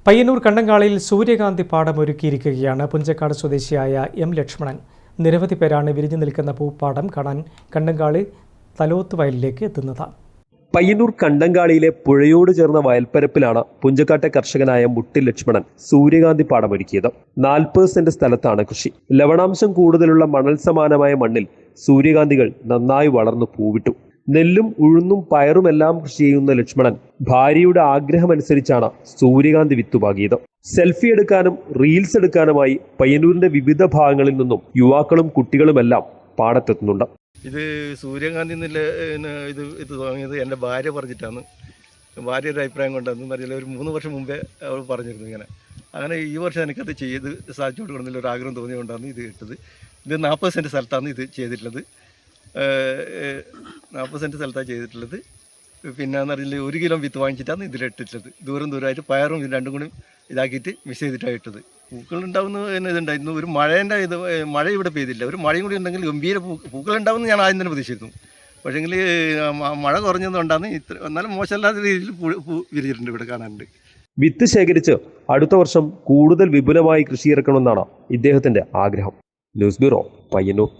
പയ്യന്നൂർ കണ്ടങ്കാളിയിൽ സൂര്യകാന്തി പാടം ഒരുക്കിയിരിക്കുകയാണ്. പുഞ്ചക്കാട് സ്വദേശിയായ എം ലക്ഷ്മണൻ. നിരവധി പേരാണ് വിരിഞ്ഞു നിൽക്കുന്ന പൂപ്പാടം കാണാൻ കണ്ടങ്കാളി തലോത്ത് വയലിലേക്ക് എത്തുന്നത്. പയ്യന്നൂർ കണ്ടങ്കാളിയിലെ പുഴയോട് ചേർന്ന വയൽപ്പരപ്പിലാണ് പുഞ്ചക്കാട്ടെ കർഷകനായ മുട്ടിൽ ലക്ഷ്മണൻ സൂര്യകാന്തി പാടം ഒരുക്കിയത്. 40 സെന്റ് സ്ഥലത്താണ് കൃഷി. ലവണാംശം കൂടുതലുള്ള മണൽ സമാനമായ മണ്ണിൽ സൂര്യകാന്തികൾ നന്നായി വളർന്നു പൂവിട്ടു. നെല്ലും ഉഴുന്നും പയറുമെല്ലാം കൃഷി ചെയ്യുന്ന ലക്ഷ്മണൻ ഭാര്യയുടെ ആഗ്രഹമനുസരിച്ചാണ് സൂര്യകാന്തി വിത്തുപാകിയത്. സെൽഫി എടുക്കാനും റീൽസ് എടുക്കാനുമായി പയ്യന്നൂരിന്റെ വിവിധ ഭാഗങ്ങളിൽ നിന്നും യുവാക്കളും കുട്ടികളുമെല്ലാം പാടത്തെത്തുന്നുണ്ട്. ഇത് സൂര്യകാന്തി ഇത് വാങ്ങിയത് എൻ്റെ ഭാര്യ പറഞ്ഞിട്ടാണ്. ഭാര്യയുടെ അഭിപ്രായം കൊണ്ടാണെന്ന് അറിയില്ല. ഒരു 3 വർഷം മുമ്പേ അവൾ പറഞ്ഞിരുന്നു ഇങ്ങനെ. അങ്ങനെ ഈ വർഷം എനിക്കത് ചെയ്ത് സാധിച്ചു കൊടുക്കണമെന്നുള്ള ഒരു ആഗ്രഹം തോന്നിയുകൊണ്ടാണ് ഇത് ഇട്ടത്. ഇത് 40 സെൻറ്റ് സ്ഥലത്താണ് ഇത് ചെയ്തിട്ടുള്ളത്. 40 സെൻറ്റ് സ്ഥലത്താണ് ചെയ്തിട്ടുള്ളത്. പിന്നെ എന്ന് പറഞ്ഞാൽ 1 കിലോ വിത്ത് വാങ്ങിച്ചിട്ടാണ് ഇതിലിട്ടിട്ടുള്ളത്. ദൂരമായിട്ട് പയറും ഇത് രണ്ടും കൂടി ഇതാക്കിയിട്ട് മിക്സ് ചെയ്തിട്ടാണ് ഇട്ടത്. പൂക്കളുണ്ടാവുന്ന ഇതുണ്ടായിരുന്നു. ഒരു മഴേൻ്റെ മഴ ഇവിടെ പെയ്തില്ല. ഒരു മഴയും കൂടി ഉണ്ടെങ്കിൽ ഗംഭീര പൂക്കളുണ്ടാവുമെന്ന് ഞാൻ ആദ്യം തന്നെ പ്രതീക്ഷിച്ചിരുന്നു. പക്ഷേങ്കിൽ മഴ കുറഞ്ഞതുകൊണ്ടാണ് എന്നാലും മോശമല്ലാത്ത രീതിയിൽ പൂ വിരിച്ചിട്ടുണ്ട്. ഇവിടെ കാണാനുണ്ട്. വിത്ത് ശേഖരിച്ച് അടുത്ത വർഷം കൂടുതൽ വിപുലമായി കൃഷി ഇറക്കണമെന്നാണ് ഇദ്ദേഹത്തിന്റെ ആഗ്രഹം. News bureau, Payyanur.